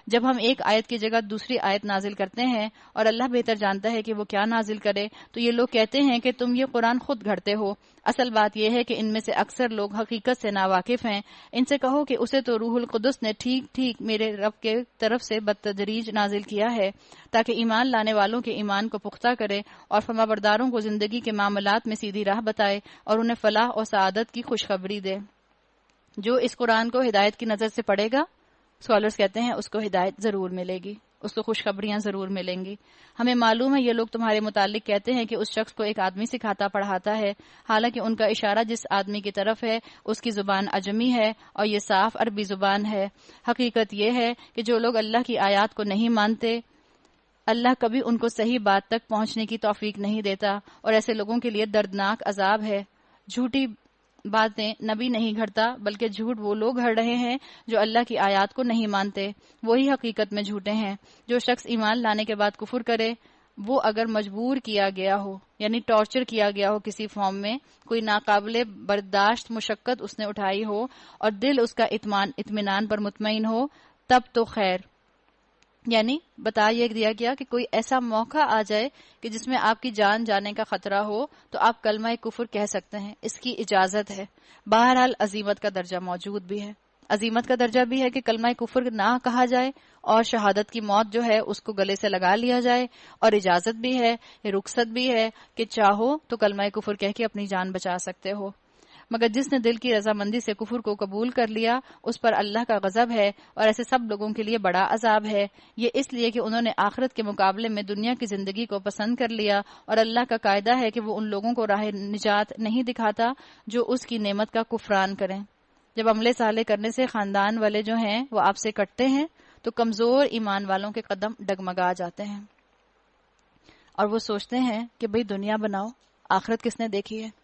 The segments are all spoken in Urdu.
جب ہم ایک آیت کی جگہ دوسری آیت نازل کرتے ہیں اور اللہ بہتر جانتا ہے کہ وہ کیا نازل کرے، تو یہ لوگ کہتے ہیں کہ تم یہ قرآن خود گھڑتے ہو۔ اصل بات یہ ہے کہ ان میں سے اکثر لوگ حقیقت سے ناواقف ہیں۔ ان سے کہو کہ اسے تو روح القدس نے ٹھیک ٹھیک میرے رب کے طرف سے بتدریج نازل کیا ہے تاکہ ایمان لانے والوں کے ایمان کو پختہ کرے اور فرمانبرداروں کو زندگی کے معاملات میں سیدھی راہ بتائے اور انہیں فلاح اور سعادت کی خوشخبری دے۔ جو اس قرآن کو ہدایت کی نظر سے پڑھے گا، اسکالرز کہتے ہیں، اس کو ہدایت ضرور ملے گی، اس کو خوشخبریاں ضرور ملیں گی۔ ہمیں معلوم ہے یہ لوگ تمہارے متعلق کہتے ہیں کہ اس شخص کو ایک آدمی سکھاتا پڑھاتا ہے، حالانکہ ان کا اشارہ جس آدمی کی طرف ہے اس کی زبان عجمی ہے اور یہ صاف عربی زبان ہے۔ حقیقت یہ ہے کہ جو لوگ اللہ کی آیات کو نہیں مانتے، اللہ کبھی ان کو صحیح بات تک پہنچنے کی توفیق نہیں دیتا، اور ایسے لوگوں کے لیے دردناک عذاب ہے۔ جھوٹی باتیں نبی نہیں گھڑتا، بلکہ جھوٹ وہ لوگ گھڑ رہے ہیں جو اللہ کی آیات کو نہیں مانتے، وہی حقیقت میں جھوٹے ہیں۔ جو شخص ایمان لانے کے بعد کفر کرے، وہ اگر مجبور کیا گیا ہو، یعنی ٹارچر کیا گیا ہو کسی فارم میں، کوئی ناقابل برداشت مشقت اس نے اٹھائی ہو اور دل اس کا اطمینان پر مطمئن ہو، تب تو خیر۔ یعنی بتا یہ دیا گیا کہ کوئی ایسا موقع آ جائے کہ جس میں آپ کی جان جانے کا خطرہ ہو تو آپ کلمہ کفر کہہ سکتے ہیں، اس کی اجازت ہے۔ بہرحال عزیمت کا درجہ موجود بھی ہے، عزیمت کا درجہ بھی ہے کہ کلمہ کفر نہ کہا جائے اور شہادت کی موت جو ہے اس کو گلے سے لگا لیا جائے، اور اجازت بھی ہے، یہ رخصت بھی ہے کہ چاہو تو کلمہ کفر کہہ کے اپنی جان بچا سکتے ہو۔ مگر جس نے دل کی رضامندی سے کفر کو قبول کر لیا اس پر اللہ کا غضب ہے، اور ایسے سب لوگوں کے لیے بڑا عذاب ہے۔ یہ اس لیے کہ انہوں نے آخرت کے مقابلے میں دنیا کی زندگی کو پسند کر لیا، اور اللہ کا قاعدہ ہے کہ وہ ان لوگوں کو راہ نجات نہیں دکھاتا جو اس کی نعمت کا کفران کریں۔ جب عمل صالح کرنے سے خاندان والے جو ہیں وہ آپ سے کٹتے ہیں تو کمزور ایمان والوں کے قدم ڈگمگا جاتے ہیں، اور وہ سوچتے ہیں کہ بھئی دنیا بناؤ، آخرت کس نے دیکھی ہے؟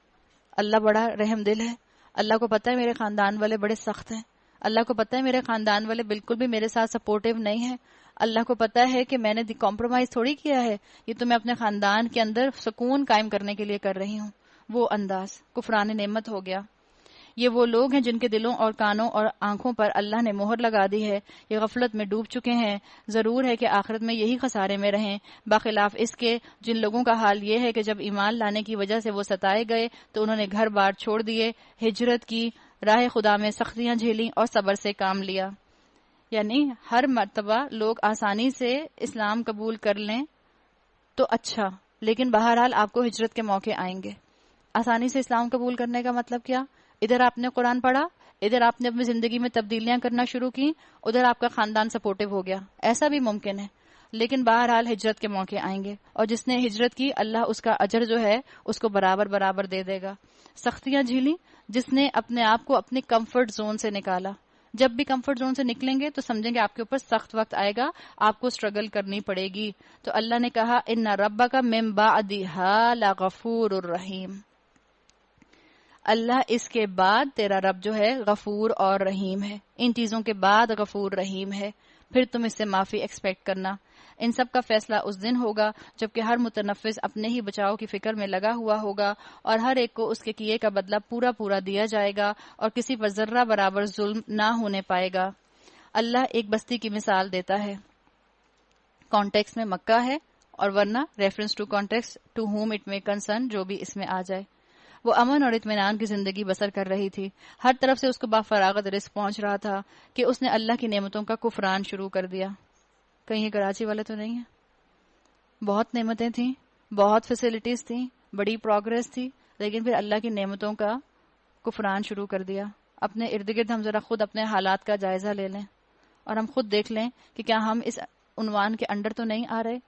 اللہ بڑا رحم دل ہے، اللہ کو پتہ ہے میرے خاندان والے بڑے سخت ہیں، اللہ کو پتہ ہے میرے خاندان والے بالکل بھی میرے ساتھ سپورٹیو نہیں ہیں، اللہ کو پتہ ہے کہ میں نے کمپرومائز تھوڑی کیا ہے، یہ تو میں اپنے خاندان کے اندر سکون قائم کرنے کے لیے کر رہی ہوں۔ وہ انداز کفران نعمت ہو گیا۔ یہ وہ لوگ ہیں جن کے دلوں اور کانوں اور آنکھوں پر اللہ نے مہر لگا دی ہے، یہ غفلت میں ڈوب چکے ہیں، ضرور ہے کہ آخرت میں یہی خسارے میں رہیں، بخلاف اس کے جن لوگوں کا حال یہ ہے کہ جب ایمان لانے کی وجہ سے وہ ستائے گئے تو انہوں نے گھر بار چھوڑ دیے، ہجرت کی، راہ خدا میں سختیاں جھیلیں اور صبر سے کام لیا۔ یعنی ہر مرتبہ لوگ آسانی سے اسلام قبول کر لیں تو اچھا، لیکن بہرحال آپ کو ہجرت کے موقع آئیں گے۔ آسانی سے اسلام قبول کرنے کا مطلب کیا؟ ادھر آپ نے قرآن پڑھا، ادھر آپ نے اپنی زندگی میں تبدیلیاں کرنا شروع کی، ادھر آپ کا خاندان سپورٹیو ہو گیا، ایسا بھی ممکن ہے، لیکن بہرحال ہجرت کے موقع آئیں گے، اور جس نے ہجرت کی اللہ اس کا اجر جو ہے اس کو برابر برابر دے دے گا۔ سختیاں جھیلی، جس نے اپنے آپ کو اپنے کمفرٹ زون سے نکالا۔ جب بھی کمفرٹ زون سے نکلیں گے تو سمجھیں گے آپ کے اوپر سخت وقت آئے گا، آپ کو اسٹرگل کرنی پڑے گی۔ تو اللہ نے کہا ان ربک من بعدھا لغفور الرحیم، اللہ اس کے بعد تیرا رب جو ہے غفور اور رحیم ہے، ان چیزوں کے بعد غفور رحیم ہے، پھر تم اس سے معافی ایکسپیکٹ کرنا۔ ان سب کا فیصلہ اس دن ہوگا جبکہ ہر متنفس اپنے ہی بچاؤ کی فکر میں لگا ہوا ہوگا، اور ہر ایک کو اس کے کیے کا بدلہ پورا پورا دیا جائے گا، اور کسی پر ذرہ برابر ظلم نہ ہونے پائے گا۔ اللہ ایک بستی کی مثال دیتا ہے، کانٹیکس میں مکہ ہے، اور ورنہ reference to context to whom it may concern جو بھی اس میں آ جائے۔ وہ امن اور اطمینان کی زندگی بسر کر رہی تھی، ہر طرف سے اس کو بافراغت رزق پہنچ رہا تھا کہ اس نے اللہ کی نعمتوں کا کفران شروع کر دیا۔ کہیں یہ کراچی والے تو نہیں ہیں؟ بہت نعمتیں تھیں، بہت فیسلٹیز تھیں، بڑی پروگرس تھی، لیکن پھر اللہ کی نعمتوں کا کفران شروع کر دیا۔ اپنے ارد گرد ہم ذرا خود اپنے حالات کا جائزہ لے لیں اور ہم خود دیکھ لیں کہ کیا ہم اس عنوان کے انڈر تو نہیں آ رہے۔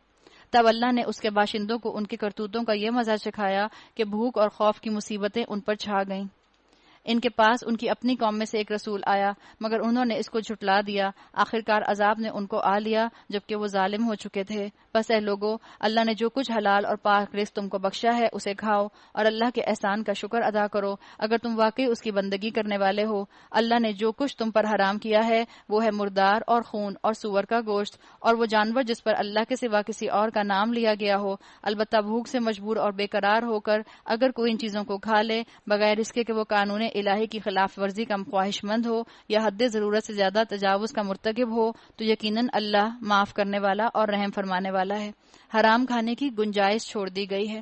تب اللہ نے اس کے باشندوں کو ان کے کرتوتوں کا یہ مزہ چکھایا کہ بھوک اور خوف کی مصیبتیں ان پر چھا گئیں۔ ان کے پاس ان کی اپنی قوم میں سے ایک رسول آیا، مگر انہوں نے اس کو جھٹلا دیا، آخرکار عذاب نے ان کو آ لیا جبکہ وہ ظالم ہو چکے تھے۔ بس اے لوگو، اللہ نے جو کچھ حلال اور پاک رزق تم کو بخشا ہے اسے کھاؤ اور اللہ کے احسان کا شکر ادا کرو اگر تم واقعی اس کی بندگی کرنے والے ہو۔ اللہ نے جو کچھ تم پر حرام کیا ہے وہ ہے مردار اور خون اور سور کا گوشت اور وہ جانور جس پر اللہ کے سوا کسی اور کا نام لیا گیا ہو، البتہ بھوک سے مجبور اور بے قرار ہو کر اگر کوئی ان چیزوں کو کھا لے بغیر اس کے کہ وہ قانون الہی کی خلاف ورزی کا خواہش مند ہو یا حد ضرورت سے زیادہ تجاوز کا مرتکب ہو تو یقیناً اللہ معاف کرنے والا اور رحم فرمانے والا ہے۔ حرام کھانے کی گنجائش چھوڑ دی گئی ہے،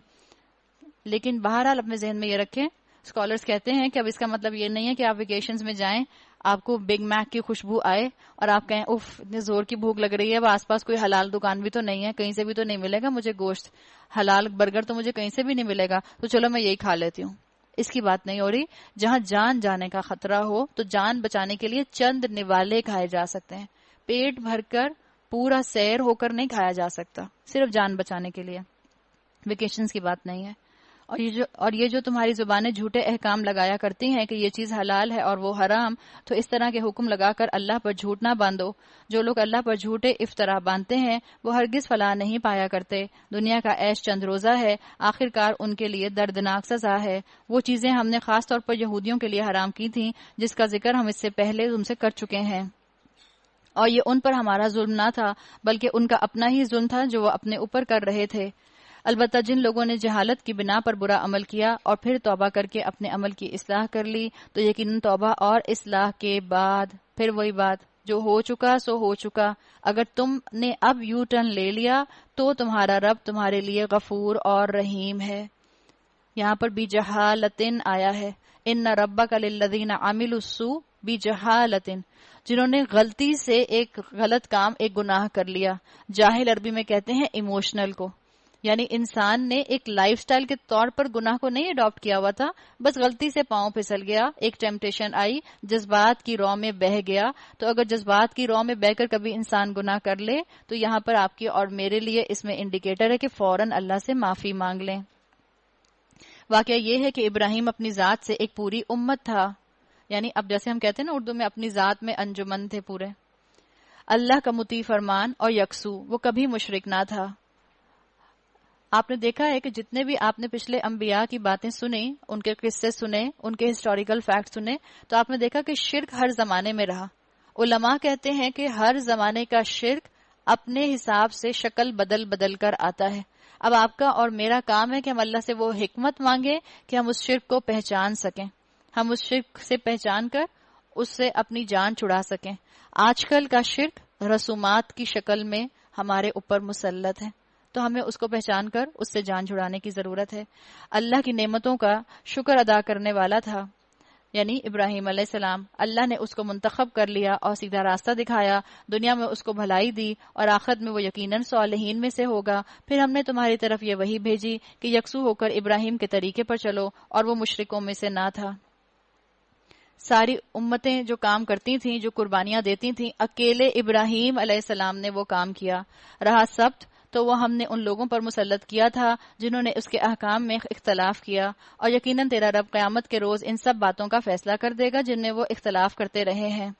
لیکن بہرحال اپنے ذہن میں یہ رکھیں، اسکالرز کہتے ہیں کہ اب اس کا مطلب یہ نہیں ہے کہ آپ ویکیشنز میں جائیں، آپ کو بگ میک کی خوشبو آئے اور آپ کہیں اف اتنی زور کی بھوک لگ رہی ہے، اب آس پاس کوئی حلال دکان بھی تو نہیں ہے، کہیں سے بھی تو نہیں ملے گا مجھے گوشت، حلال برگر تو مجھے کہیں سے بھی نہیں ملے گا، تو چلو میں یہی کھا لیتی ہوں۔ اس کی بات نہیں ہو رہی۔ جہاں جان جانے کا خطرہ ہو تو جان بچانے کے لیے چند نوالے کھائے جا سکتے ہیں، پیٹ بھر کر پورا سیر ہو کر نہیں کھایا جا سکتا، صرف جان بچانے کے لیے، ویکیشنز کی بات نہیں ہے۔ اور یہ جو تمہاری زبانیں جھوٹے احکام لگایا کرتی ہیں کہ یہ چیز حلال ہے اور وہ حرام، تو اس طرح کے حکم لگا کر اللہ پر جھوٹ نہ باندھو۔ جو لوگ اللہ پر جھوٹے افطرا باندھتے ہیں وہ ہرگز فلاح نہیں پایا کرتے۔ دنیا کا عیش چند روزہ ہے، آخر کار ان کے لیے دردناک سزا ہے۔ وہ چیزیں ہم نے خاص طور پر یہودیوں کے لیے حرام کی تھیں جس کا ذکر ہم اس سے پہلے تم سے کر چکے ہیں، اور یہ ان پر ہمارا ظلم نہ تھا بلکہ ان کا اپنا ہی ظلم تھا جو وہ اپنے اوپر کر رہے تھے۔ البتہ جن لوگوں نے جہالت کی بنا پر برا عمل کیا اور پھر توبہ کر کے اپنے عمل کی اصلاح کر لی تو یقیناً توبہ اور اصلاح کے بعد پھر وہی بات، جو ہو چکا سو ہو چکا۔ اگر تم نے اب یو ٹرن لے لیا تو تمہارا رب تمہارے لیے غفور اور رحیم ہے۔ یہاں پر بجہالتن آیا ہے، ان ربک للذین عملوا السوء بجہالتن، جنہوں نے غلطی سے ایک غلط کام، ایک گناہ کر لیا۔ جاہل عربی میں کہتے ہیں ایموشنل کو، یعنی انسان نے ایک لائف سٹائل کے طور پر گناہ کو نہیں اڈاپٹ کیا ہوا تھا، بس غلطی سے پاؤں پھسل گیا، ایک ٹیمپٹیشن آئی، جذبات کی رو میں بہہ گیا۔ تو اگر جذبات کی رو میں بہہ کر کبھی انسان گناہ کر لے تو یہاں پر آپ کی اور میرے لیے اس میں انڈیکیٹر ہے کہ فوراً اللہ سے معافی مانگ لیں۔ واقعہ یہ ہے کہ ابراہیم اپنی ذات سے ایک پوری امت تھا، یعنی اب جیسے ہم کہتے ہیں نا اردو میں اپنی ذات میں انجمن تھے پورے، اللہ کا مطیع فرمان اور یکسو، وہ کبھی مشرک نہ تھا۔ آپ نے دیکھا ہے کہ جتنے بھی آپ نے پچھلے انبیاء کی باتیں سنی، ان کے قصے سنے، ان کے ہسٹوریکل فیکٹ سنے، تو آپ نے دیکھا کہ شرک ہر زمانے میں رہا۔ علماء کہتے ہیں کہ ہر زمانے کا شرک اپنے حساب سے شکل بدل بدل کر آتا ہے۔ اب آپ کا اور میرا کام ہے کہ ہم اللہ سے وہ حکمت مانگیں کہ ہم اس شرک کو پہچان سکیں، ہم اس شرک سے پہچان کر اس سے اپنی جان چھڑا سکیں۔ آج کل کا شرک رسومات کی شکل میں ہمارے اوپر مسلط ہے، تو ہمیں اس کو پہچان کر اس سے جان چھڑانے کی ضرورت ہے۔ اللہ کی نعمتوں کا شکر ادا کرنے والا تھا، یعنی ابراہیم علیہ السلام، اللہ نے اس کو منتخب کر لیا اور سیدھا راستہ دکھایا، دنیا میں اس کو بھلائی دی اور آخرت میں وہ یقیناً صالحین میں سے ہوگا۔ پھر ہم نے تمہاری طرف یہ وحی بھیجی کہ یکسو ہو کر ابراہیم کے طریقے پر چلو، اور وہ مشرکوں میں سے نہ تھا۔ ساری امتیں جو کام کرتی تھیں، جو قربانیاں دیتی تھیں، اکیلے ابراہیم علیہ السلام نے وہ کام کیا۔ رہا سبت تو وہ ہم نے ان لوگوں پر مسلط کیا تھا جنہوں نے اس کے احکام میں اختلاف کیا، اور یقیناً تیرا رب قیامت کے روز ان سب باتوں کا فیصلہ کر دے گا جن میں وہ اختلاف کرتے رہے ہیں۔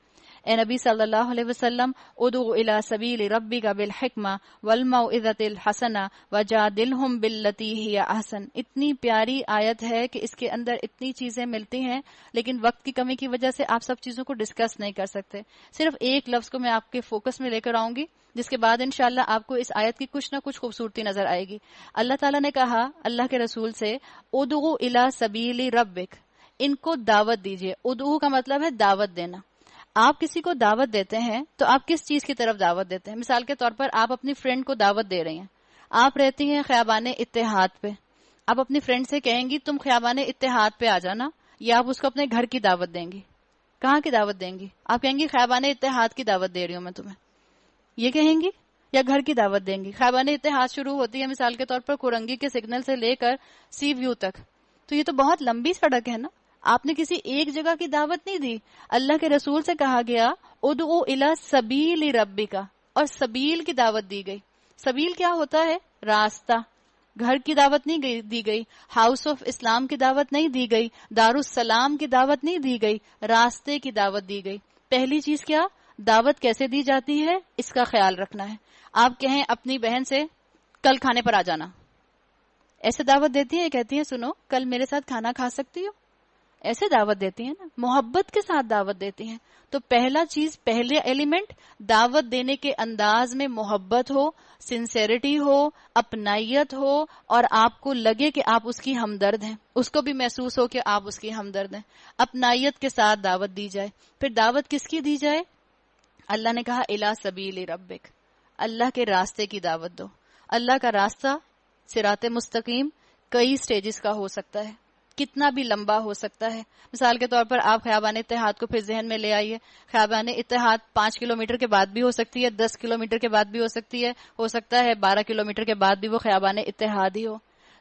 اے نبی صلی اللہ علیہ وسلم، ادعو الی سبیل ربک بالحکمہ والموعظۃ الحسنہ وجادلہم باللتی ہی احسن۔ اتنی پیاری آیت ہے کہ اس کے اندر اتنی چیزیں ملتی ہیں، لیکن وقت کی کمی کی وجہ سے آپ سب چیزوں کو ڈسکس نہیں کر سکتے۔ صرف ایک لفظ کو میں آپ کے فوکس میں لے کر آؤں گی، جس کے بعد انشاءاللہ آپ کو اس آیت کی کچھ نہ کچھ خوبصورتی نظر آئے گی۔ اللہ تعالیٰ نے کہا اللہ کے رسول سے، ادعو الی سبیل ربک، ان کو دعوت دیجیے۔ ادعو کا مطلب ہے دعوت دینا۔ آپ کسی کو دعوت دیتے ہیں تو آپ کس چیز کی طرف دعوت دیتے ہیں؟ مثال کے طور پر آپ اپنی فرینڈ کو دعوت دے رہی ہیں، آپ رہتی ہیں خیابان اتحاد پہ، آپ اپنی فرینڈ سے کہیں گی تم خیابان اتحاد پہ آ جانا، یا آپ اس کو اپنے گھر کی دعوت دیں گی؟ کہاں کی دعوت دیں گی؟ آپ کہیں گی خیابان اتحاد کی دعوت دے رہی ہوں میں تمہیں، یہ کہیں گی، یا گھر کی دعوت دیں گی؟ خیابان اتحاد شروع ہوتی ہے مثال کے طور پر کورنگی کے سگنل سے لے کر سی ویو تک، تو یہ تو بہت لمبی سڑک ہے نا، آپ نے کسی ایک جگہ کی دعوت نہیں دی۔ اللہ کے رسول سے کہا گیا ادعو الی سبیل ربک، اور سبیل کی دعوت دی گئی۔ سبیل کیا ہوتا ہے؟ راستہ۔ گھر کی دعوت نہیں دی گئی، ہاؤس آف اسلام کی دعوت نہیں دی گئی، دارالسلام کی دعوت نہیں دی گئی، راستے کی دعوت دی گئی۔ پہلی چیز کیا؟ دعوت کیسے دی جاتی ہے اس کا خیال رکھنا ہے۔ آپ کہیں اپنی بہن سے کل کھانے پر آ جانا، ایسے دعوت دیتی ہیں، کہتی ہیں سنو کل میرے ساتھ کھانا کھا سکتی ہو؟ ایسے دعوت دیتی ہیں نا، محبت کے ساتھ دعوت دیتی ہیں. تو پہلا چیز، پہلے ایلیمنٹ، دعوت دینے کے انداز میں محبت ہو، سنسیریٹی ہو، اپنائیت ہو، اور آپ کو لگے کہ آپ اس کی ہمدرد ہیں، اس کو بھی محسوس ہو کہ آپ اس کی ہمدرد ہیں. اپنائیت کے ساتھ دعوت دی جائے. پھر دعوت کس کی دی جائے؟ اللہ نے کہا الی سبیل ربک، اللہ کے راستے کی دعوت دو. اللہ کا راستہ صراط مستقیم کئی سٹیجز کا ہو سکتا ہے، کتنا بھی لمبا ہو سکتا ہے. مثال کے طور پر آپ خیابان اتحاد کو پھر ذہن میں لے آئیے. خیابان اتحاد 5 کلومیٹر کے بعد بھی ہو سکتی ہے، 10 کلومیٹر کے بعد بھی ہو سکتا ہے 12 کلومیٹر کے بعد بھی وہ خیابان اتحاد ہی ہو.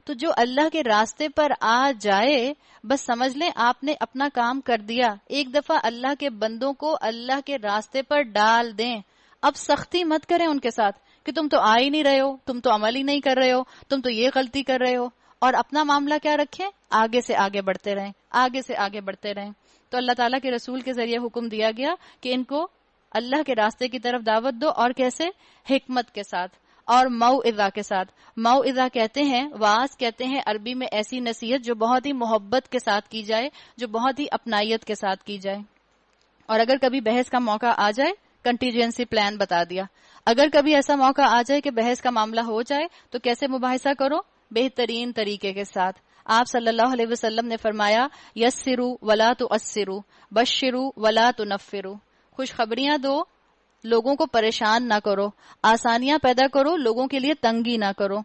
تو جو اللہ کے راستے پر آ جائے، بس سمجھ لیں آپ نے اپنا کام کر دیا. ایک دفعہ اللہ کے بندوں کو اللہ کے راستے پر ڈال دیں. اب سختی مت کریں ان کے ساتھ کہ تم تو آ ہی نہیں رہے ہو، تم تو عمل ہی نہیں کر رہے ہو، تم تو یہ غلطی کر رہے ہو. اور اپنا معاملہ کیا رکھیں؟ آگے سے آگے بڑھتے رہیں، آگے سے آگے بڑھتے رہیں. تو اللہ تعالیٰ کے رسول کے ذریعے حکم دیا گیا کہ ان کو اللہ کے راستے کی طرف دعوت دو. اور کیسے؟ حکمت کے ساتھ اور موعظہ کے ساتھ. موعظہ کہتے ہیں، واعظ کہتے ہیں عربی میں ایسی نصیحت جو بہت ہی محبت کے ساتھ کی جائے، جو بہت ہی اپنائیت کے ساتھ کی جائے. اور اگر کبھی بحث کا موقع آ جائے، کنٹیجنسی پلان بتا دیا. اگر کبھی ایسا موقع آ جائے کہ بحث کا معاملہ ہو جائے تو کیسے مباحثہ کرو؟ بہترین طریقے کے ساتھ. آپ صلی اللہ علیہ وسلم نے فرمایا یسروا ولا تعسروا بشروا ولا تنفروا. خوشخبریاں دو، لوگوں کو پریشان نہ کرو، آسانیاں پیدا کرو، لوگوں کے لیے تنگی نہ کرو.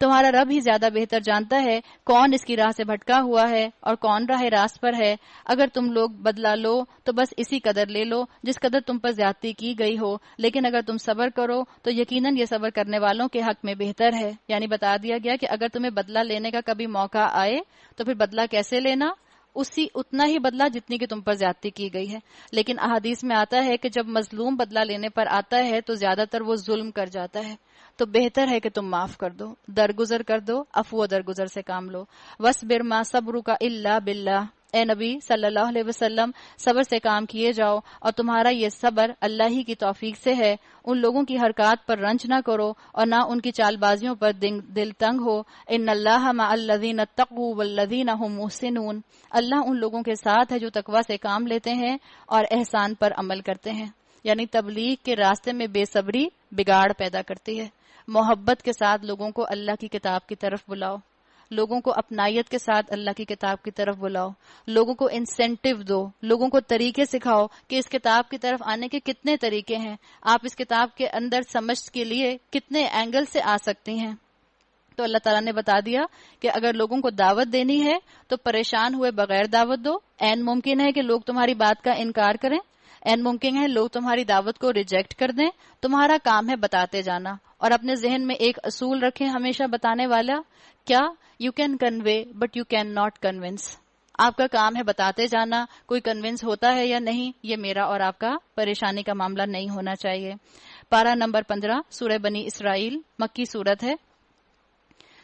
تمہارا رب ہی زیادہ بہتر جانتا ہے کون اس کی راہ سے بھٹکا ہوا ہے اور کون راہ راست پر ہے. اگر تم لوگ بدلہ لو تو بس اسی قدر لے لو جس قدر تم پر زیادتی کی گئی ہو، لیکن اگر تم صبر کرو تو یقیناً یہ صبر کرنے والوں کے حق میں بہتر ہے. یعنی بتا دیا گیا کہ اگر تمہیں بدلہ لینے کا کبھی موقع آئے تو پھر بدلہ کیسے لینا؟ اتنا ہی بدلہ جتنی کہ تم پر زیادتی کی گئی ہے. لیکن احادیث میں آتا ہے کہ جب مظلوم بدلہ لینے پر آتا ہے تو زیادہ تر وہ ظلم کر جاتا ہے. تو بہتر ہے کہ تم معاف کر دو، درگزر کر دو، عفو و درگزر سے کام لو. وَاصْبِرْ مَا صَبْرُكَ إِلَّا بِاللَّهِ. اے نبی صلی اللہ علیہ وسلم، صبر سے کام کیے جاؤ اور تمہارا یہ صبر اللہ ہی کی توفیق سے ہے. ان لوگوں کی حرکات پر رنج نہ کرو اور نہ ان کی چال بازیوں پر دل تنگ ہو. ان اللہ مع الذین اتقوا والذین هم محسنون. اللہ ان لوگوں کے ساتھ ہے جو تقوی سے کام لیتے ہیں اور احسان پر عمل کرتے ہیں. یعنی تبلیغ کے راستے میں بے صبری بگاڑ پیدا کرتی ہے. محبت کے ساتھ لوگوں کو اللہ کی کتاب کی طرف بلاؤ، لوگوں کو اپنائیت کے ساتھ اللہ کی کتاب کی طرف بلاؤ، لوگوں کو انسینٹیو دو، لوگوں کو طریقے سکھاؤ کہ اس کتاب کی طرف آنے کے کتنے طریقے ہیں، آپ اس کتاب کے اندر سمجھ کے لیے کتنے اینگل سے آ سکتی ہیں. تو اللہ تعالیٰ نے بتا دیا کہ اگر لوگوں کو دعوت دینی ہے تو پریشان ہوئے بغیر دعوت دو. عین ممکن ہے کہ لوگ تمہاری بات کا انکار کریں، عین ممکن ہے لوگ تمہاری دعوت کو ریجیکٹ کر دیں. تمہارا کام ہے بتاتے جانا. اور اپنے ذہن میں ایک اصول رکھیں ہمیشہ بتانے والا، کیا؟ You can convey but you can not convince. آپ کا کام ہے بتاتے جانا، کوئی کنونس ہوتا ہے یا نہیں یہ میرا اور آپ کا پریشانی کا معاملہ نہیں ہونا چاہیے. پارہ نمبر 15 سورہ بنی اسرائیل، مکی سورت ہے.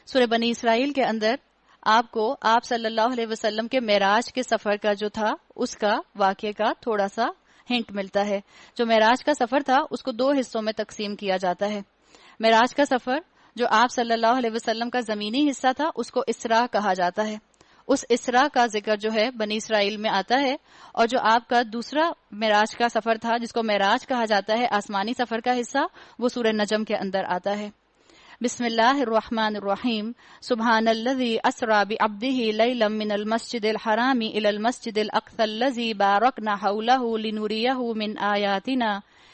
سورہ بنی اسرائیل کے اندر آپ صلی اللہ علیہ وسلم کے معراج کے سفر کا جو تھا اس کا واقعے کا تھوڑا سا ہنٹ ملتا ہے. جو معراج کا سفر تھا اس کو 2 حصوں میں تقسیم کیا جاتا ہے. معراج کا سفر جو آپ صلی اللہ علیہ وسلم کا زمینی حصہ تھا اس کو اسراء کہا جاتا ہے. اس اسراء کا ذکر جو ہے بنی اسرائیل میں آتا ہے. اور جو آپ کا دوسرا معراج کا سفر تھا جس کو معراج کہا جاتا ہے، آسمانی سفر کا حصہ، وہ سورہ نجم کے اندر آتا ہے. بسم اللہ الرحمن الرحیم. سبحان الذی اسری بعبدہ لیلا من المسجد الحرام الی المسجد الاقصی الذی بارکنا حولہ لنریہ من آیاتنا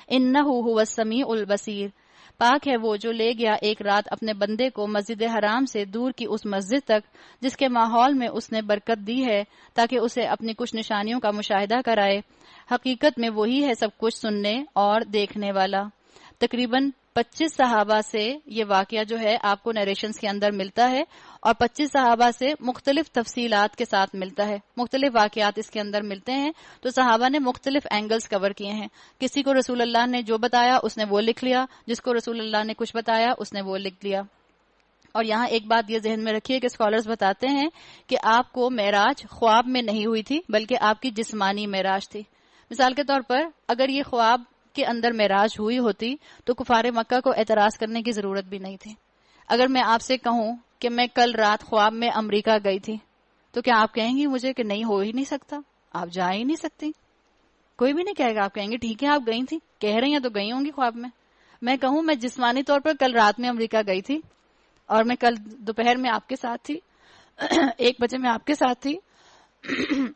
انہ هو السمیع البصیر. پاک ہے وہ جو لے گیا ایک رات اپنے بندے کو مسجد حرام سے دور کی اس مسجد تک جس کے ماحول میں اس نے برکت دی ہے تاکہ اسے اپنی کچھ نشانیوں کا مشاہدہ کرائے. حقیقت میں وہی ہے سب کچھ سننے اور دیکھنے والا. تقریباً 25 صحابہ سے یہ واقعہ جو ہے آپ کو نیریشنز کے اندر ملتا ہے اور 25 صحابہ سے مختلف تفصیلات کے ساتھ ملتا ہے. مختلف واقعات اس کے اندر ملتے ہیں. تو صحابہ نے مختلف اینگلز کور کیے ہیں. کسی کو رسول اللہ نے جو بتایا اس نے وہ لکھ لیا، جس کو رسول اللہ نے کچھ بتایا اس نے وہ لکھ لیا. اور یہاں ایک بات یہ ذہن میں رکھیے کہ اسکالرز بتاتے ہیں کہ آپ کو معراج خواب میں نہیں ہوئی تھی بلکہ آپ کی جسمانی معراج تھی. مثال کے طور پر اگر یہ خواب کے اندر معراج ہوئی ہوتی تو کفار مکہ کو اعتراض کرنے کی ضرورت بھی نہیں تھی. اگر میں آپ سے کہوں کہ میں کل رات خواب میں امریکہ گئی تھی تو کیا آپ کہیں گی مجھے کہ نہیں ہو ہی نہیں سکتا، آپ جا ہی نہیں سکتی؟ کوئی بھی نہیں کہے گا. آپ کہیں گے ٹھیک ہے آپ گئی تھی، کہہ رہی ہیں تو گئی ہوں گی خواب میں. میں کہوں میں جسمانی طور پر کل رات میں امریکہ گئی تھی اور میں کل دوپہر میں آپ کے ساتھ تھی 1 بجے میں آپ کے ساتھ تھی،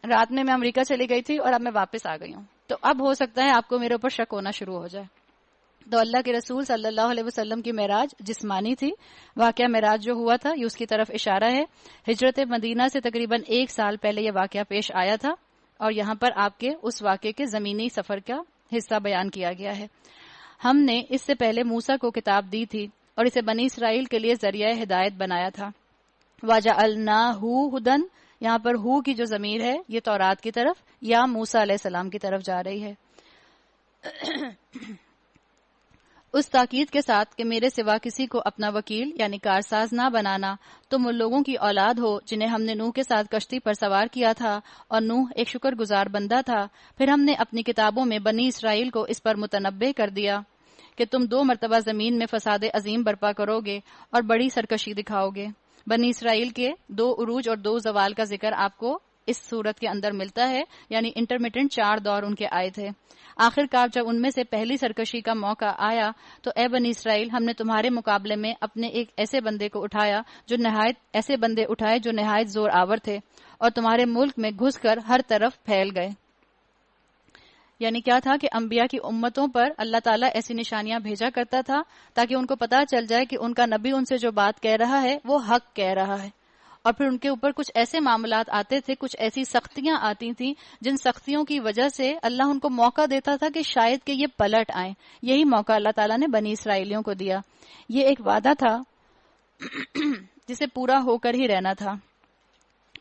رات میں امریکہ چلی گئی تھی اور اب میں واپس آ گئی ہوں، تو اب ہو سکتا ہے آپ کو میرے اوپر شک ہونا شروع ہو جائے. تو اللہ کے رسول صلی اللہ علیہ وسلم کی معراج جسمانی تھی. واقعہ معراج جو ہوا تھا یہ اس کی طرف اشارہ ہے. ہجرت مدینہ سے تقریباً 1 سال پہلے یہ واقعہ پیش آیا تھا اور یہاں پر آپ کے اس واقعے کے زمینی سفر کا حصہ بیان کیا گیا ہے. ہم نے اس سے پہلے موسیٰ کو کتاب دی تھی اور اسے بنی اسرائیل کے لیے ذریعہ ہدایت بنایا تھا. وَجَعَلْنَاهُ هُدًى، یہاں پر ہو کی جو ضمیر ہے یہ تورات کی طرف یا موسیٰ علیہ السلام کی طرف جا رہی ہے، اس تاکید کے ساتھ کہ میرے سوا کسی کو اپنا وکیل یعنی کارساز نہ بنانا. تم ان لوگوں کی اولاد ہو جنہیں ہم نے نوح کے ساتھ کشتی پر سوار کیا تھا اور نوح ایک شکر گزار بندہ تھا. پھر ہم نے اپنی کتابوں میں بنی اسرائیل کو اس پر متنبع کر دیا کہ تم 2 مرتبہ زمین میں فساد عظیم برپا کرو گے اور بڑی سرکشی دکھاؤ گے. بنی اسرائیل کے 2 عروج اور 2 زوال کا ذکر آپ کو اس صورت کے اندر ملتا ہے، یعنی انٹرمیٹنٹ 4 دور ان کے آئے تھے. آخر کار جب ان میں سے پہلی سرکشی کا موقع آیا تو اے بنی اسرائیل ہم نے تمہارے مقابلے میں اپنے ایک ایسے بندے کو اٹھایا ایسے بندے اٹھائے جو نہایت زور آور تھے اور تمہارے ملک میں گھس کر ہر طرف پھیل گئے. یعنی کیا تھا کہ انبیاء کی امتوں پر اللہ تعالیٰ ایسی نشانیاں بھیجا کرتا تھا تاکہ ان کو پتا چل جائے کہ ان کا نبی ان سے جو بات کہہ رہا ہے وہ حق کہہ رہا ہے. اور پھر ان کے اوپر کچھ ایسے معاملات آتے تھے، کچھ ایسی سختیاں آتی تھیں جن سختیوں کی وجہ سے اللہ ان کو موقع دیتا تھا کہ شاید کہ یہ پلٹ آئیں. یہی موقع اللہ تعالیٰ نے بنی اسرائیلیوں کو دیا. یہ ایک وعدہ تھا جسے پورا ہو کر ہی رہنا تھا.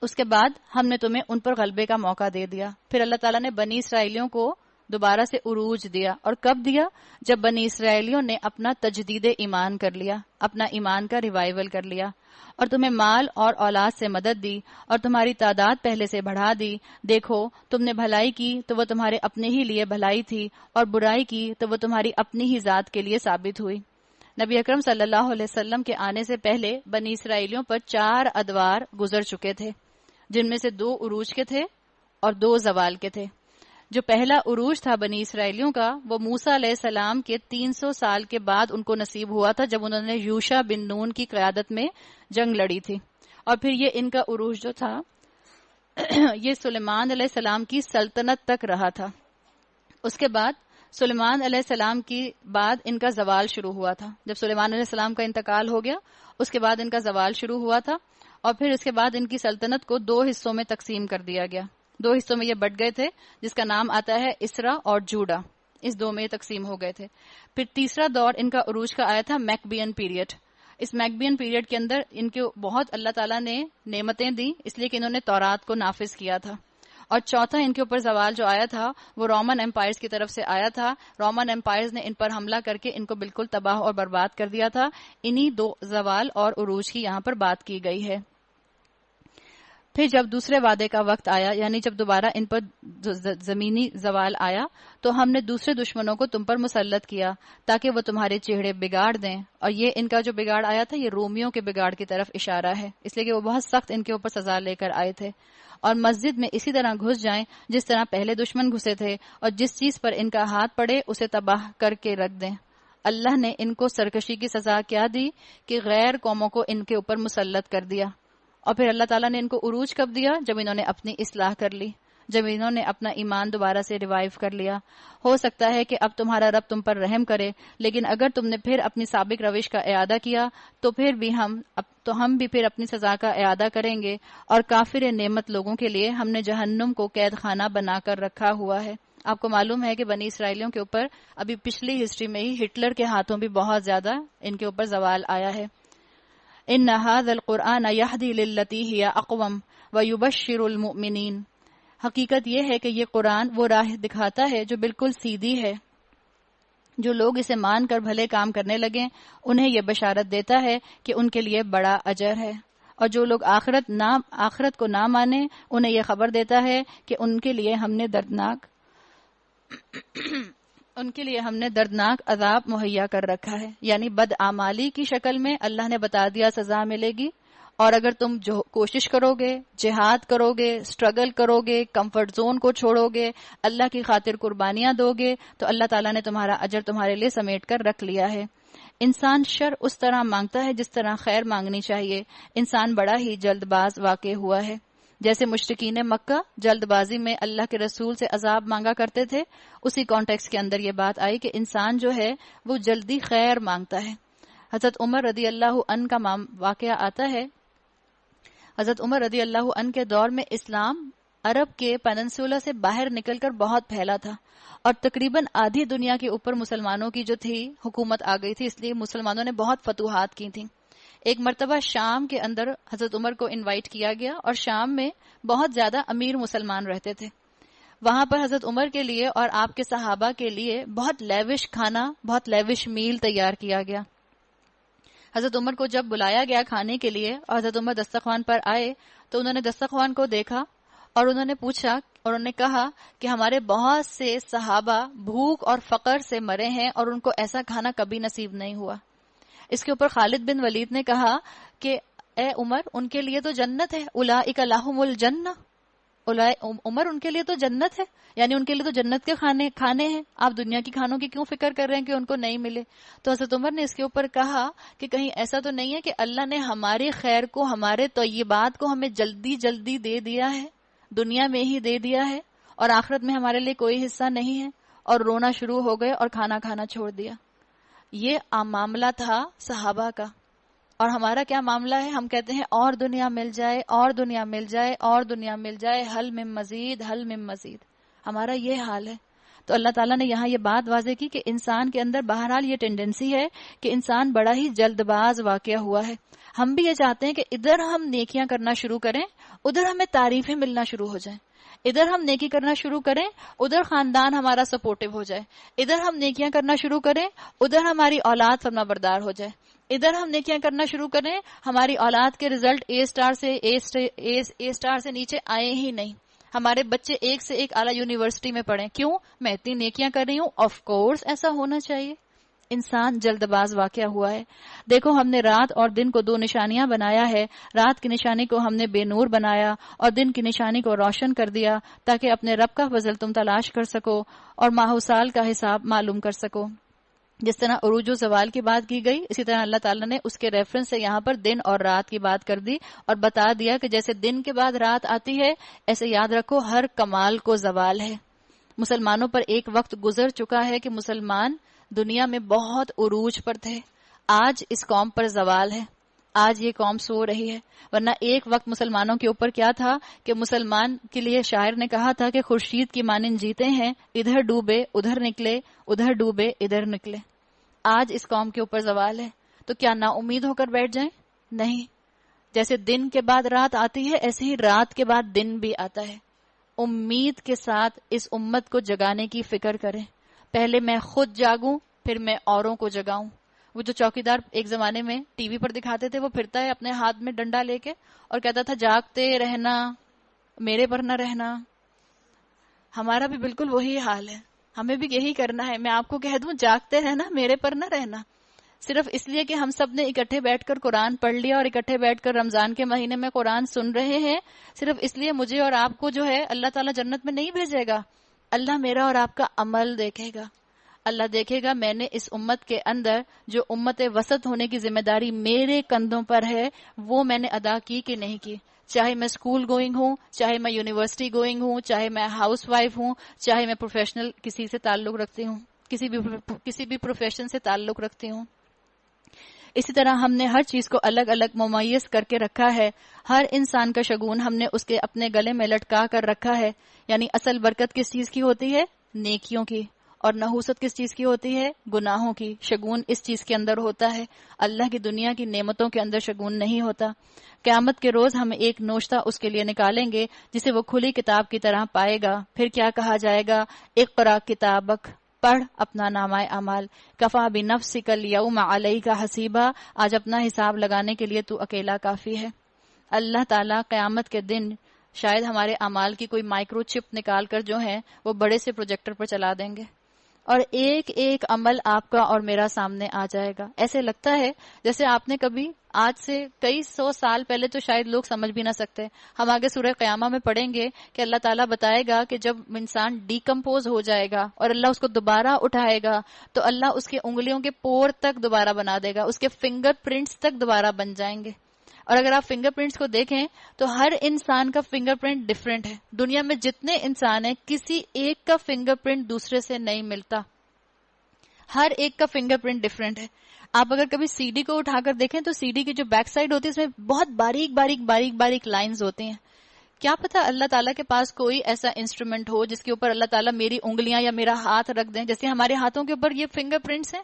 اس کے بعد ہم نے تمہیں ان پر غلبے کا موقع دے دیا. پھر اللہ تعالیٰ نے بنی اسرائیلیوں کو دوبارہ سے عروج دیا. اور کب دیا؟ جب بنی اسرائیلیوں نے اپنا تجدید ایمان کر لیا، اپنا ایمان کا ریوائیول کر لیا، اور تمہیں مال اور اولاد سے مدد دی اور تمہاری تعداد پہلے سے بڑھا دی. دیکھو تم نے بھلائی کی تو وہ تمہارے اپنے ہی لیے بھلائی تھی اور برائی کی تو وہ تمہاری اپنی ہی ذات کے لیے ثابت ہوئی. نبی اکرم صلی اللہ علیہ وسلم کے آنے سے پہلے بنی اسرائیلیوں پر 4 ادوار گزر چکے تھے، جن میں سے 2 عروج کے تھے اور 2 زوال کے تھے. جو پہلا عروج تھا بنی اسرائیلیوں کا وہ موسیٰ علیہ السلام کے 300 سال کے بعد ان کو نصیب ہوا تھا، جب انہوں نے یوشع بن نون کی قیادت میں جنگ لڑی تھی. اور پھر یہ ان کا عروج جو تھا یہ سلیمان علیہ السلام کی سلطنت تک رہا تھا. اس کے بعد سلیمان علیہ السلام کی بعد ان کا زوال شروع ہوا تھا. جب سلیمان علیہ السلام کا انتقال ہو گیا اس کے بعد ان کا زوال شروع ہوا تھا، اور پھر اس کے بعد ان کی سلطنت کو 2 حصوں میں تقسیم کر دیا گیا. 2 حصوں میں یہ بٹ گئے تھے جس کا نام آتا ہے اسرا اور جوڈا. اس 2 میں تقسیم ہو گئے تھے. پھر تیسرا دور ان کا عروج کا آیا تھا میکبین پیریڈ. اس میکبین پیریڈ کے اندر ان کے بہت اللہ تعالیٰ نے نعمتیں دی اس لیے کہ انہوں نے تورات کو نافذ کیا تھا. اور چوتھا ان کے اوپر زوال جو آیا تھا وہ رومن امپائرز کی طرف سے آیا تھا. رومن امپائرز نے ان پر حملہ کر کے ان کو بالکل تباہ اور برباد کر دیا تھا. انہی 2 زوال اور عروج کی یہاں پر بات کی گئی ہے. پھر جب دوسرے وعدے کا وقت آیا، یعنی جب دوبارہ ان پر زمینی زوال آیا، تو ہم نے دوسرے دشمنوں کو تم پر مسلط کیا تاکہ وہ تمہارے چہرے بگاڑ دیں. اور یہ ان کا جو بگاڑ آیا تھا یہ رومیوں کے بگاڑ کی طرف اشارہ ہے، اس لیے کہ وہ بہت سخت ان کے اوپر سزا لے کر آئے تھے. اور مسجد میں اسی طرح گھس جائیں جس طرح پہلے دشمن گھسے تھے، اور جس چیز پر ان کا ہاتھ پڑے اسے تباہ کر کے رکھ دیں. اللہ نے ان کو سرکشی کی سزا کیا دی کہ غیر قوموں کو ان کے اوپر مسلط کر دیا. اور پھر اللہ تعالیٰ نے ان کو عروج کب دیا؟ جب انہوں نے اپنی اصلاح کر لی، جب انہوں نے اپنا ایمان دوبارہ سے ریوائیو کر لیا. ہو سکتا ہے کہ اب تمہارا رب تم پر رحم کرے، لیکن اگر تم نے پھر اپنی سابق روش کا اعادہ کیا تو ہم بھی پھر اپنی سزا کا اعادہ کریں گے. اور کافر نعمت لوگوں کے لیے ہم نے جہنم کو قید خانہ بنا کر رکھا ہوا ہے. آپ کو معلوم ہے کہ بنی اسرائیلیوں کے اوپر ابھی پچھلی ہسٹری میں ہی ہٹلر کے ہاتھوں بھی بہت زیادہ ان کے اوپر زوال آیا ہے. ان هذا القرآن يهدي للتي هي اقوم ويبشر المؤمنین. حقیقت یہ ہے کہ یہ قرآن وہ راہ دکھاتا ہے جو بالکل سیدھی ہے. جو لوگ اسے مان کر بھلے کام کرنے لگیں انہیں یہ بشارت دیتا ہے کہ ان کے لیے بڑا اجر ہے. اور جو لوگ آخرت کو نہ مانیں انہیں یہ خبر دیتا ہے کہ ان کے لیے ہم نے دردناک عذاب مہیا کر رکھا ہے. یعنی بدعمالی کی شکل میں اللہ نے بتا دیا سزا ملے گی، اور اگر تم جو کوشش کرو گے، جہاد کرو گے، اسٹرگل کرو گے، کمفرٹ زون کو چھوڑو گے، اللہ کی خاطر قربانیاں دو گے، تو اللہ تعالیٰ نے تمہارا اجر تمہارے لیے سمیٹ کر رکھ لیا ہے۔ انسان شر اس طرح مانگتا ہے جس طرح خیر مانگنی چاہیے۔ انسان بڑا ہی جلد باز واقع ہوا ہے۔ جیسے مشرکین مکہ جلد بازی میں اللہ کے رسول سے عذاب مانگا کرتے تھے، اسی کانٹیکس کے اندر یہ بات آئی کہ انسان جو ہے وہ جلدی خیر مانگتا ہے۔ حضرت عمر رضی اللہ عنہ کا واقعہ آتا ہے۔ حضرت عمر رضی اللہ عنہ کے دور میں اسلام عرب کے پیننسولا سے باہر نکل کر بہت پھیلا تھا، اور تقریباً آدھی دنیا کے اوپر مسلمانوں کی جو تھی حکومت آ گئی تھی، اس لیے مسلمانوں نے بہت فتوحات کی تھیں۔ ایک مرتبہ شام کے اندر حضرت عمر کو انوائٹ کیا گیا، اور شام میں بہت زیادہ امیر مسلمان رہتے تھے۔ وہاں پر حضرت عمر کے لیے اور آپ کے صحابہ کے لیے بہت لیوش کھانا، بہت لیوش میل تیار کیا گیا۔ حضرت عمر کو جب بلایا گیا کھانے کے لیے اور حضرت عمر دسترخوان پر آئے تو انہوں نے دسترخوان کو دیکھا اور انہوں نے پوچھا اور انہوں نے کہا کہ ہمارے بہت سے صحابہ بھوک اور فقر سے مرے ہیں اور ان کو ایسا کھانا کبھی نصیب نہیں ہوا۔ اس کے اوپر خالد بن ولید نے کہا کہ اے عمر، ان کے لیے تو جنت ہے، اولئک لہم الجنہ، عمر ان کے لیے تو جنت ہے، یعنی ان کے لیے تو جنت کے کھانے ہیں، آپ دنیا کی کھانوں کی کیوں فکر کر رہے ہیں کہ ان کو نہیں ملے؟ تو حضرت عمر نے اس کے اوپر کہا کہ کہیں ایسا تو نہیں ہے کہ اللہ نے ہماری خیر کو، ہمارے طیبات کو ہمیں جلدی جلدی دے دیا ہے، دنیا میں ہی دے دیا ہے، اور آخرت میں ہمارے لیے کوئی حصہ نہیں ہے؟ اور رونا شروع ہو گئے اور کھانا کھانا چھوڑ دیا۔ یہ معاملہ تھا صحابہ کا، اور ہمارا کیا معاملہ ہے؟ ہم کہتے ہیں اور دنیا مل جائے، اور دنیا مل جائے، اور دنیا مل جائے، حل من مزید، حل من مزید، ہمارا یہ حال ہے۔ تو اللہ تعالیٰ نے یہاں یہ بات واضح کی کہ انسان کے اندر بہرحال یہ ٹینڈنسی ہے کہ انسان بڑا ہی جلد باز واقع ہوا ہے۔ ہم بھی یہ چاہتے ہیں کہ ادھر ہم نیکیاں کرنا شروع کریں، ادھر ہمیں تعریفیں ملنا شروع ہو جائیں، ادھر ہم نیکی کرنا شروع کریں، ادھر خاندان ہمارا سپورٹیو ہو جائے، ادھر ہم نیکیاں کرنا شروع کریں، ادھر ہماری اولاد فرما بردار ہو جائے، ادھر ہم نیکیاں کرنا شروع کریں، ہماری اولاد کے رزلٹ اے اسٹار سے نیچے آئے ہی نہیں، ہمارے بچے ایک سے ایک اعلیٰ یونیورسٹی میں پڑھیں۔ کیوں؟ میں اتنی نیکیاں کر رہی ہوں۔ آف کورس ایسا ہونا چاہیے۔ انسان جلد باز واقع ہوا ہے۔ دیکھو، ہم نے رات اور دن کو 2 نشانیاں بنایا ہے۔ رات کی نشانی کو ہم نے بے نور بنایا اور دن کی نشانی کو روشن کر دیا، تاکہ اپنے رب کا فضل تم تلاش کر سکو اور ماہ و سال کا حساب معلوم کر سکو۔ جس طرح عروج و زوال کی بات کی گئی، اسی طرح اللہ تعالیٰ نے اس کے ریفرنس سے یہاں پر دن اور رات کی بات کر دی اور بتا دیا کہ جیسے دن کے بعد رات آتی ہے، ایسے یاد رکھو ہر کمال کو زوال ہے۔ مسلمانوں پر ایک وقت گزر چکا ہے کہ مسلمان دنیا میں بہت عروج پر تھے، آج اس قوم پر زوال ہے، آج یہ قوم سو رہی ہے۔ ورنہ ایک وقت مسلمانوں کے اوپر کیا تھا کہ مسلمان کے لیے شاعر نے کہا تھا کہ خورشید کی مانند جیتے ہیں، ادھر ڈوبے ادھر نکلے، ادھر ڈوبے ادھر نکلے۔ آج اس قوم کے اوپر زوال ہے، تو کیا نا امید ہو کر بیٹھ جائیں؟ نہیں۔ جیسے دن کے بعد رات آتی ہے، ایسے ہی رات کے بعد دن بھی آتا ہے۔ امید کے ساتھ اس امت کو جگانے کی فکر کریں۔ پہلے میں خود جاگوں، پھر میں اوروں کو جگاؤں۔ وہ جو چوکیدار ایک زمانے میں ٹی وی پر دکھاتے تھے، وہ پھرتا ہے اپنے ہاتھ میں ڈنڈا لے کے اور کہتا تھا جاگتے رہنا، میرے پر نہ رہنا۔ ہمارا بھی بالکل وہی حال ہے، ہمیں بھی یہی کرنا ہے۔ میں آپ کو کہہ دوں، جاگتے رہنا، میرے پر نہ رہنا۔ صرف اس لیے کہ ہم سب نے اکٹھے بیٹھ کر قرآن پڑھ لیا اور اکٹھے بیٹھ کر رمضان کے مہینے میں قرآن سن رہے ہیں، صرف اس لیے مجھے اور آپ کو جو ہے اللہ تعالیٰ جنت میں نہیں بھیجے گا۔ اللہ میرا اور آپ کا عمل دیکھے گا۔ اللہ دیکھے گا میں نے اس امت کے اندر جو امت وسط ہونے کی ذمہ داری میرے کندھوں پر ہے، وہ میں نے ادا کی کہ نہیں کی۔ چاہے میں اسکول گوئنگ ہوں، چاہے میں یونیورسٹی گوئنگ ہوں، چاہے میں ہاؤس وائف ہوں، چاہے میں پروفیشنل کسی سے تعلق رکھتی ہوں، کسی بھی پروفیشن سے تعلق رکھتی ہوں۔ اسی طرح ہم نے ہر چیز کو الگ الگ ممیز کر کے رکھا ہے۔ ہر انسان کا شگون ہم نے اس کے اپنے گلے میں لٹکا کر رکھا ہے۔ یعنی اصل برکت کس چیز کی ہوتی ہے؟ نیکیوں کی۔ اور نحوست کس چیز کی ہوتی ہے؟ گناہوں کی۔ شگون اس چیز کے اندر ہوتا ہے، اللہ کی دنیا کی نعمتوں کے اندر شگون نہیں ہوتا۔ قیامت کے روز ہم ایک نوشتہ اس کے لیے نکالیں گے جسے وہ کھلی کتاب کی طرح پائے گا۔ پھر کیا کہا جائے گا؟ اقرا کتابک، پڑھ اپنا نامہ اعمال، کفا بنفسک الیوم علیک حسیبا، آج اپنا حساب لگانے کے لیے تو اکیلا کافی ہے۔ اللہ تعالیٰ قیامت کے دن شاید ہمارے اعمال کی کوئی مائکرو چپ نکال کر جو ہے وہ بڑے سے پروجیکٹر پر چلا دیں گے، اور ایک ایک عمل آپ کا اور میرا سامنے آ جائے گا. ایسے لگتا ہے جیسے آپ نے کبھی آج سے کئی سو سال پہلے تو شاید لوگ سمجھ بھی نہ سکتے. ہم آگے سورہ قیامہ میں پڑھیں گے کہ اللہ تعالیٰ بتائے گا کہ جب انسان ڈیکمپوز ہو جائے گا اور اللہ اس کو دوبارہ اٹھائے گا تو اللہ اس کے انگلیوں کے پور تک دوبارہ بنا دے گا, اس کے فنگر پرنٹس تک دوبارہ بن جائیں گے. اور اگر آپ فنگر پرنٹس کو دیکھیں تو ہر انسان کا فنگر پرنٹ ڈفرینٹ ہے. دنیا میں جتنے انسان ہیں کسی ایک کا فنگر پرنٹ دوسرے سے نہیں ملتا, ہر ایک کا فنگر پرنٹ ڈفرینٹ ہے. آپ اگر کبھی سی ڈی کو اٹھا کر دیکھیں تو سی ڈی کی جو بیک سائڈ ہوتی ہے اس میں بہت باریک باریک باریک باریک لائنز ہوتی ہیں. کیا پتا اللہ تعالیٰ کے پاس کوئی ایسا انسٹرومنٹ ہو جس کے اوپر اللہ تعالیٰ میری انگلیاں یا میرا ہاتھ رکھ دیں, جیسے ہمارے ہاتھوں کے اوپر یہ فنگر پرنٹس ہیں,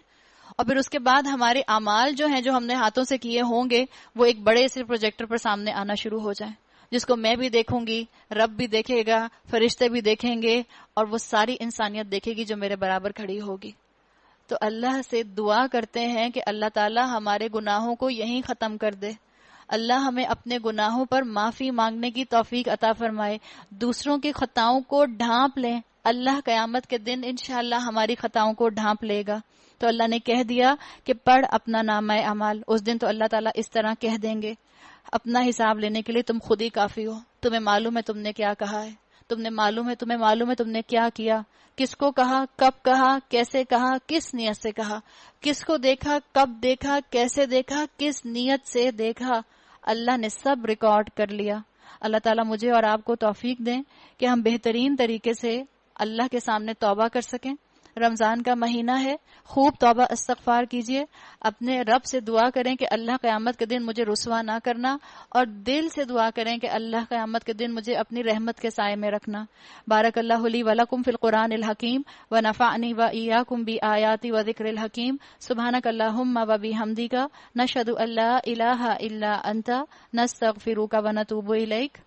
اور پھر اس کے بعد ہمارے اعمال جو ہیں جو ہم نے ہاتھوں سے کیے ہوں گے وہ ایک بڑے سے پروجیکٹر پر سامنے آنا شروع ہو جائیں, جس کو میں بھی دیکھوں گی, رب بھی دیکھے گا, فرشتے بھی دیکھیں گے, اور وہ ساری انسانیت دیکھے گی جو میرے برابر کھڑی ہوگی. تو اللہ سے دعا کرتے ہیں کہ اللہ تعالیٰ ہمارے گناہوں کو یہیں ختم کر دے. اللہ ہمیں اپنے گناہوں پر معافی مانگنے کی توفیق عطا فرمائے, دوسروں کی خطاؤں کو ڈھانپ لیں. اللہ قیامت کے دن انشاءاللہ ہماری خطاؤں کو ڈھانپ لے گا. تو اللہ نے کہہ دیا کہ پڑھ اپنا نامہ اعمال. اس دن تو اللہ تعالیٰ اس طرح کہہ دیں گے, اپنا حساب لینے کے لیے تم خود ہی کافی ہو, تمہیں معلوم ہے تم نے کیا کہا ہے, تمہیں معلوم ہے تم نے کیا کیا, کس کو کہا, کب کہا, کیسے کہا, کس نیت سے کہا, کس کو دیکھا, کب دیکھا, کیسے دیکھا, کس نیت سے دیکھا. اللہ نے سب ریکارڈ کر لیا. اللہ تعالیٰ مجھے اور آپ کو توفیق دیں کہ ہم بہترین طریقے سے اللہ کے سامنے توبہ کر سکیں. رمضان کا مہینہ ہے, خوب توبہ استغفار کیجئے, اپنے رب سے دعا کریں کہ اللہ قیامت کے دن مجھے رسوا نہ کرنا, اور دل سے دعا کریں کہ اللہ قیامت کے دن مجھے اپنی رحمت کے سائے میں رکھنا. بارک اللہ لی ولکم فی القرآن الحکیم ونفعنی وایاکم بآیاتی وذکر الحکیم. سبحانک اللہم وبحمدک نشہد ان لا الہ الا انت نستغفرک ونتوب الیک.